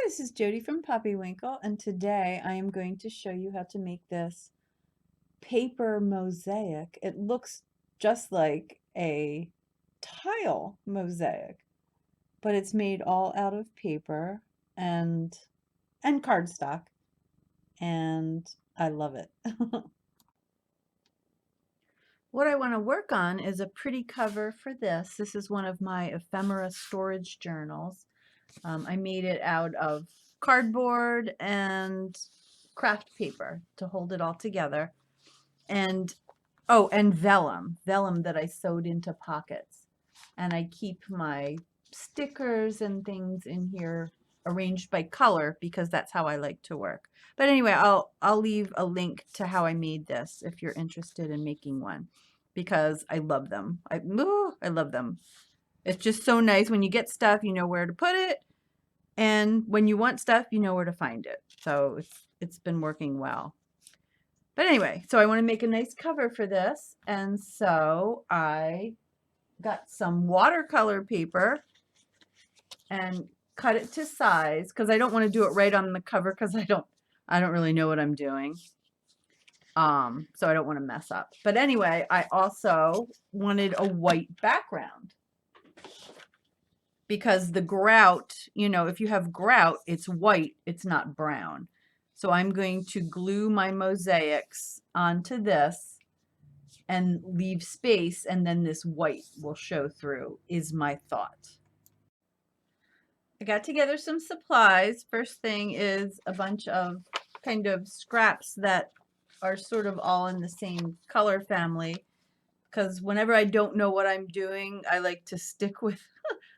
This is Jody from Poppywinkle, and today I am going to show you how to make this paper mosaic. It looks just like a tile mosaic, but it's made all out of paper and cardstock, and I love it. What I want to work on is a pretty cover for this. This is one of my ephemera storage journals. I made it out of cardboard and craft paper to hold it all together. And oh, and vellum that I sewed into pockets. And I keep my stickers and things in here arranged by color because that's how I like to work. But anyway, I'll leave a link to how I made this if you're interested in making one, because I love them. I love them. It's just so nice when you get stuff, you know where to put it, and when you want stuff, you know where to find it. So it's been working well. But anyway, so I want to make a nice cover for this, and so I got some watercolor paper and cut it to size because I don't want to do it right on the cover because I don't really know what I'm doing. So I don't want to mess up. But anyway, I also wanted a white background because the grout, you know, if you have grout, it's white, it's not brown. So I'm going to glue my mosaics onto this and leave space, and then this white will show through, is my thought. I got together some supplies. First thing is a bunch of kind of scraps that are sort of all in the same color family, because whenever I don't know what I'm doing, I like to stick with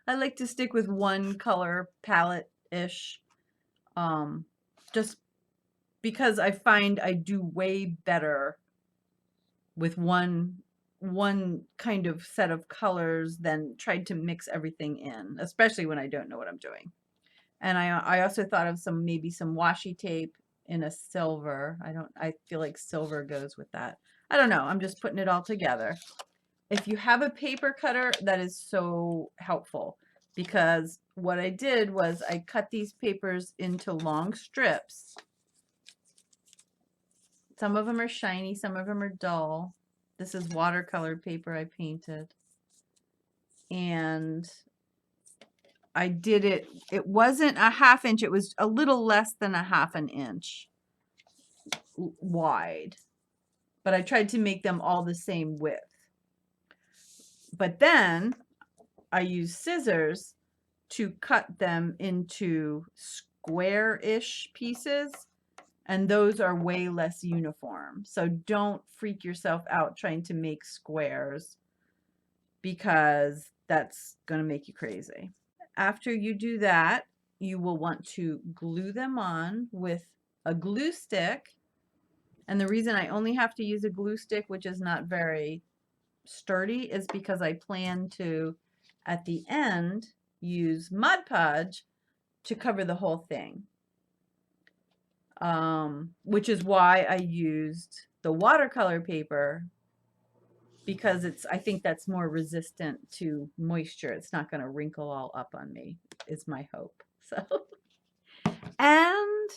I like to stick with one color palette-ish, just because I find I do way better with one kind of set of colors than tried to mix everything in, especially when I don't know what I'm doing. And I also thought of maybe some washi tape in a silver. I feel like silver goes with that. I don't know. I'm just putting it all together. If you have a paper cutter, that is so helpful, because what I did was I cut these papers into long strips. Some of them are shiny, some of them are dull. This is watercolor paper I painted. And I did it wasn't a ½ inch, it was a little less than a ½ inch wide. But I tried to make them all the same width. But then I used scissors to cut them into square-ish pieces, and those are way less uniform. So don't freak yourself out trying to make squares, because that's going to make you crazy. After you do that, you will want to glue them on with a glue stick. And the reason I only have to use a glue stick, which is not very sturdy, is because I plan to, at the end, use Mod Podge to cover the whole thing. Which is why I used the watercolor paper, because I think that's more resistant to moisture. It's not going to wrinkle all up on me, is my hope. So, and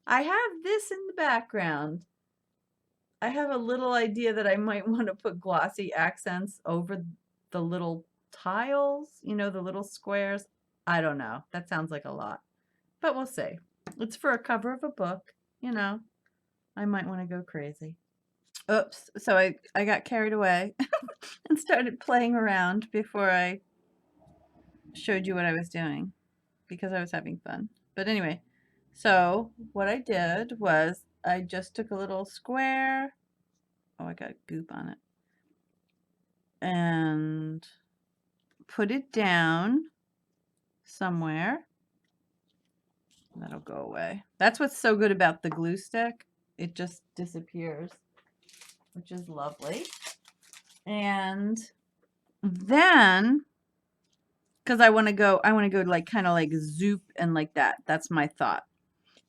I have this in the background. I have a little idea that I might want to put glossy accents over the little tiles, you know, the little squares. I don't know. That sounds like a lot, but we'll see. It's for a cover of a book, you know. I might want to go crazy. Oops, so I got carried away and started playing around before I showed you what I was doing, because I was having fun. But anyway, so what I did was I just took a little square. Oh, I got goop on it. And put it down somewhere. That'll go away. That's what's so good about the glue stick. It just disappears, which is lovely. And then, because I want to go like kind of like zoop and like that. That's my thought.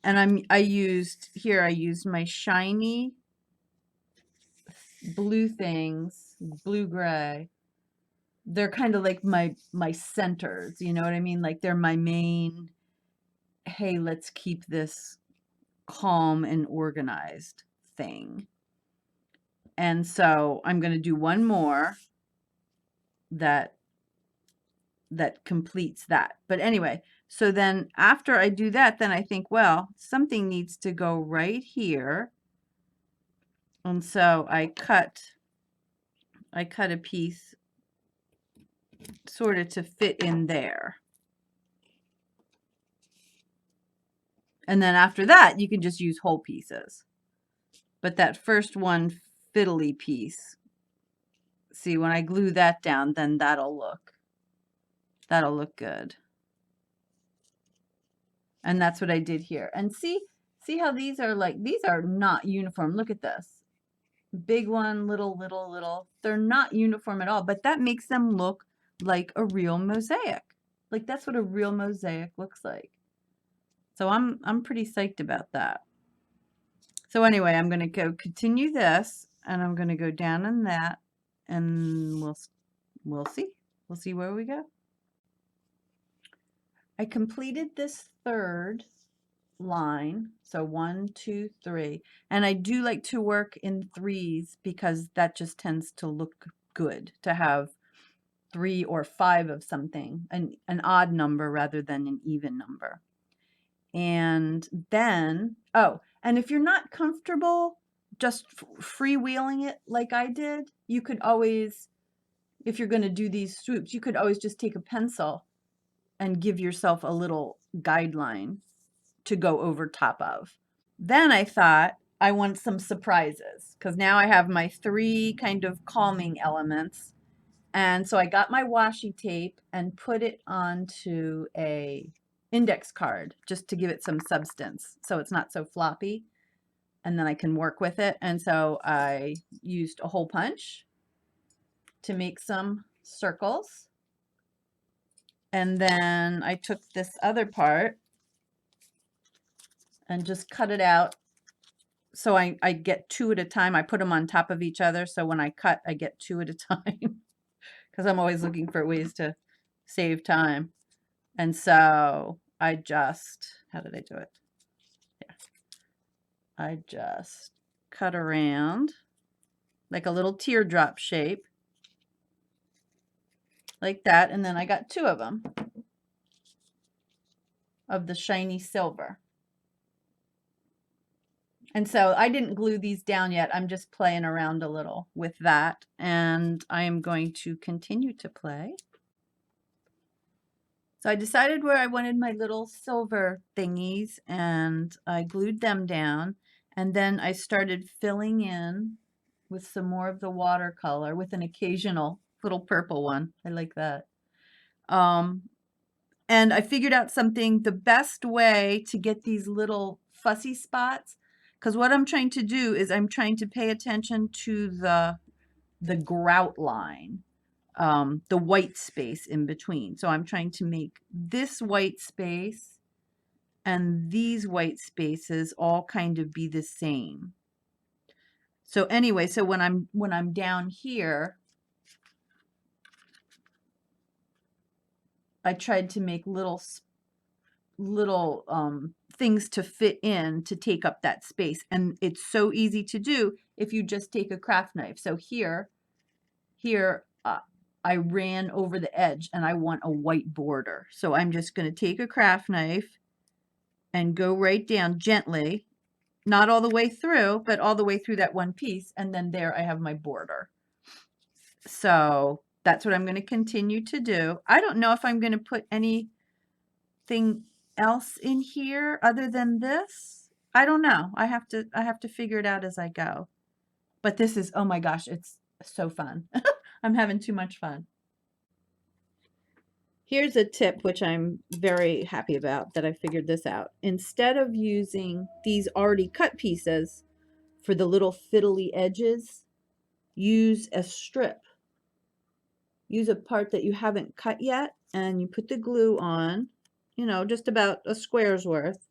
And I used my shiny blue things, blue gray. They're kind of like my centers, you know what I mean? Like they're my main hey, let's keep this calm and organized thing. And so I'm going to do one more that completes that. But anyway, so then after I do that, then I think, well, something needs to go right here. And so I cut a piece sort of to fit in there. And then after that, you can just use whole pieces. But that first one fiddly piece, see, when I glue that down, then that'll look good. And that's what I did here. And see how these are like, these are not uniform. Look at this. Big one, little, little, little. They're not uniform at all, but that makes them look like a real mosaic. Like that's what a real mosaic looks like. So I'm pretty psyched about that. So anyway, I'm going to go continue this, and I'm going to go down in that, and we'll see. We'll see where we go. I completed this third line, so 1, 2, 3, and I do like to work in threes because that just tends to look good to have 3 or 5 of something, an odd number rather than an even number. And then, oh, and if you're not comfortable just freewheeling it like I did, you could always, if you're going to do these swoops, you could always just take a pencil and give yourself a little guideline to go over top of. Then I thought I want some surprises because now I have my 3 kind of calming elements. And so I got my washi tape and put it onto a index card just to give it some substance so it's not so floppy, and then I can work with it. And so I used a hole punch to make some circles, and then I took this other part and just cut it out so I get 2 at a time. I put them on top of each other, so when I cut I get 2 at a time because I'm always looking for ways to save time. And so I just, how did I do it? Yeah. I just cut around like a little teardrop shape like that. And then I got 2 of them of the shiny silver. And so I didn't glue these down yet. I'm just playing around a little with that. And I am going to continue to play. So I decided where I wanted my little silver thingies, and I glued them down, and then I started filling in with some more of the watercolor with an occasional little purple one. I like that. And I figured out something, the best way to get these little fussy spots, because what I'm trying to do is I'm trying to pay attention to the grout line. The white space in between. So I'm trying to make this white space and these white spaces all kind of be the same. So anyway, so when I'm down here, I tried to make little things to fit in to take up that space, and it's so easy to do if you just take a craft knife. So here I ran over the edge and I want a white border. So I'm just going to take a craft knife and go right down gently, not all the way through, but all the way through that one piece. And then there I have my border. So that's what I'm going to continue to do. I don't know if I'm going to put anything else in here other than this. I don't know. I have to figure it out as I go. But this is, oh my gosh, it's so fun. I'm having too much fun. Here's a tip which I'm very happy about that I figured this out. Instead of using these already cut pieces for the little fiddly edges, use a strip. Use a part that you haven't cut yet, and you put the glue on, you know, just about a square's worth.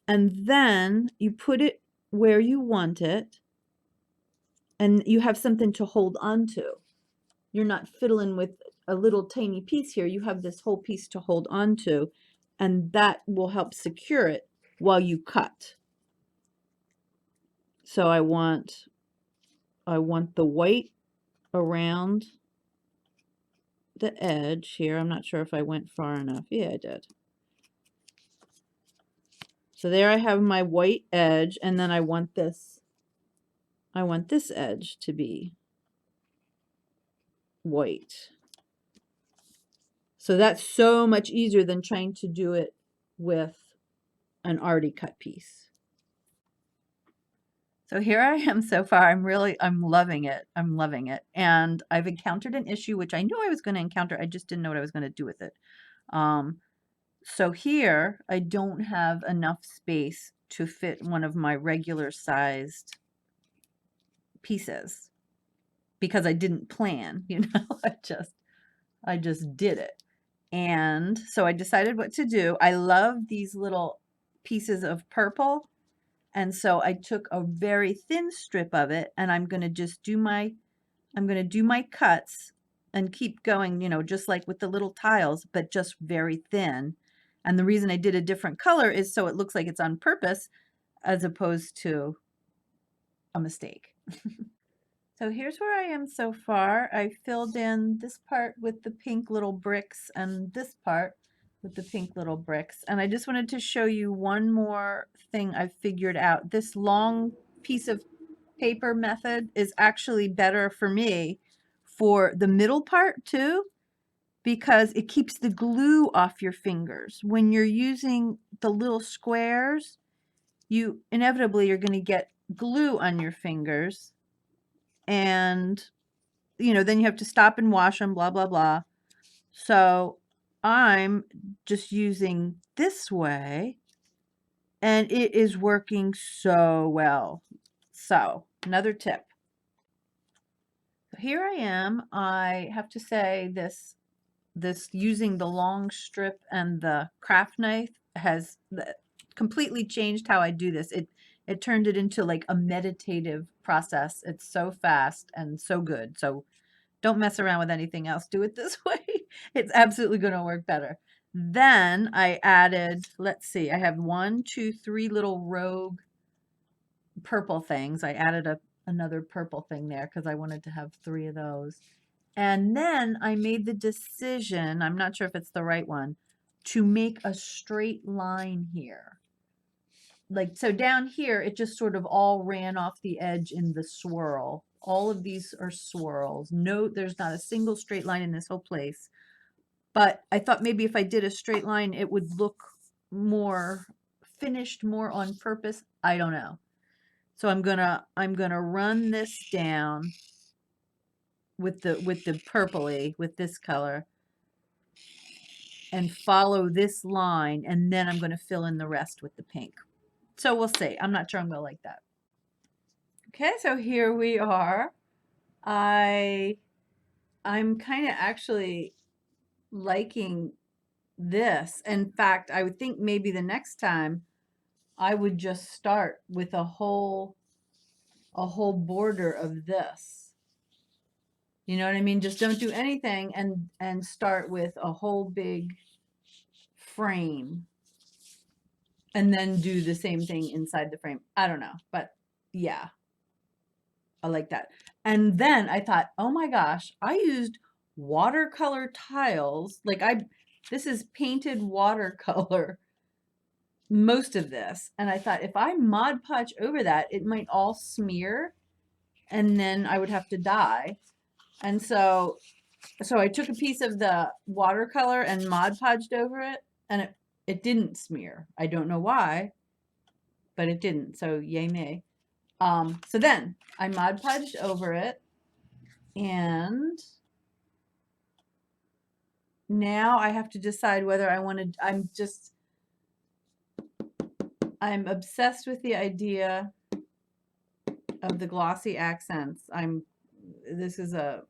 And then you put it where you want it, and you have something to hold on to. You're not fiddling with a little tiny piece here. You have this whole piece to hold on to. and that will help secure it while you cut. So I want the white around the edge here. I'm not sure if I went far enough. Yeah, I did. So there I have my white edge, and then I want this edge to be white. So that's so much easier than trying to do it with an already cut piece. So here I am so far. I'm loving it. I'm loving it. And I've encountered an issue, which I knew I was going to encounter. I just didn't know what I was going to do with it. So here I don't have enough space to fit one of my regular sized pieces because I didn't plan, you know, I just did it. And so I decided what to do. I love these little pieces of purple. And so I took a very thin strip of it, and I'm going to just do my cuts and keep going, you know, just like with the little tiles, but just very thin. And the reason I did a different color is so it looks like it's on purpose as opposed to a mistake. So here's where I am so far. I filled in this part with the pink little bricks and this part with the pink little bricks. And I just wanted to show you one more thing I've figured out. This long piece of paper method is actually better for me for the middle part too, because it keeps the glue off your fingers. When you're using the little squares, you inevitably are going to get glue on your fingers, and you know, then you have to stop and wash them, blah blah blah. So I'm just using this way, and it is working so well. So another tip. Here I am. I have to say this using the long strip and the craft knife has completely changed how I do this. It turned it into like a meditative process. It's so fast and so good. So don't mess around with anything else. Do it this way. It's absolutely going to work better. Then I added, let's see, I have 1, 2, 3 little rogue purple things. I added another purple thing there because I wanted to have 3 of those. And then I made the decision, I'm not sure if it's the right one, to make a straight line here. Like, so down here, it just sort of all ran off the edge in the swirl. All of these are swirls. No, there's not a single straight line in this whole place. But I thought maybe if I did a straight line, it would look more finished, more on purpose. I don't know. So I'm gonna run this down with the purpley, with this color, and follow this line, and then I'm going to fill in the rest with the pink. So we'll see. I'm not sure I'm going to like that. Okay, so here we are. I'm kind of actually liking this. In fact, I would think maybe the next time I would just start with a whole border of this. You know what I mean? Just don't do anything and start with a whole big frame and then do the same thing inside the frame. I don't know, but yeah, I like that. And then I thought, oh my gosh, I used watercolor tiles. Like this is painted watercolor, most of this. And I thought if I Mod Podge over that, it might all smear and then I would have to dye. And so I took a piece of the watercolor and Mod Podged over it, and it didn't smear. I don't know why, but it didn't. So yay me. So then I Mod Podged over it, and now I have to decide whether I want to. I'm obsessed with the idea of the glossy accents. This is a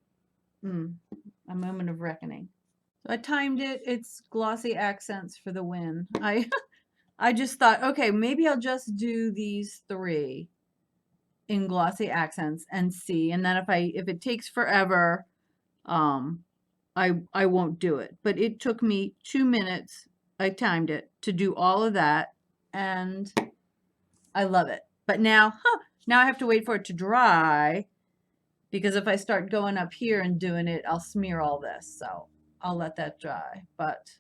moment of reckoning. So I timed it. It's glossy accents for the win. I just thought, okay, maybe I'll just do these 3 in glossy accents and see. And then if it takes forever, I won't do it. But it took me 2 minutes I timed it to do all of that, and I love it. But now, now I have to wait for it to dry, because if I start going up here and doing it, I'll smear all this. So I'll let that dry, but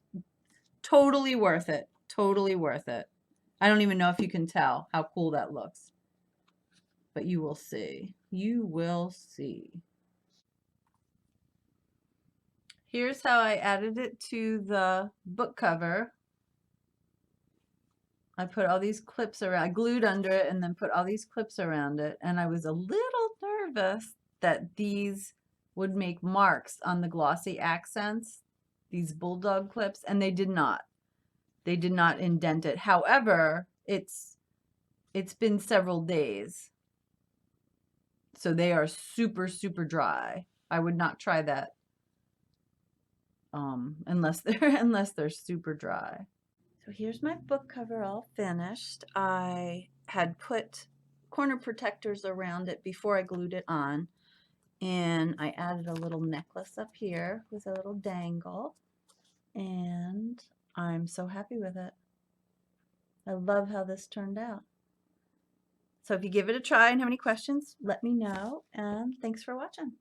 totally worth it. Totally worth it. I don't even know if you can tell how cool that looks, but you will see. You will see. Here's how I added it to the book cover. I put all these clips around, I glued under it and then put all these clips around it. And I was a little nervous that these would make marks on the glossy accents, these bulldog clips, and they did not. They did not indent it. However, it's been several days, so they are super, super dry. I would not try that unless they're super dry. So here's my book cover all finished. I had put corner protectors around it before I glued it on, and I added a little necklace up here with a little dangle, and I'm so happy with it. I love how this turned out. So if you give it a try and have any questions, let me know, and thanks for watching.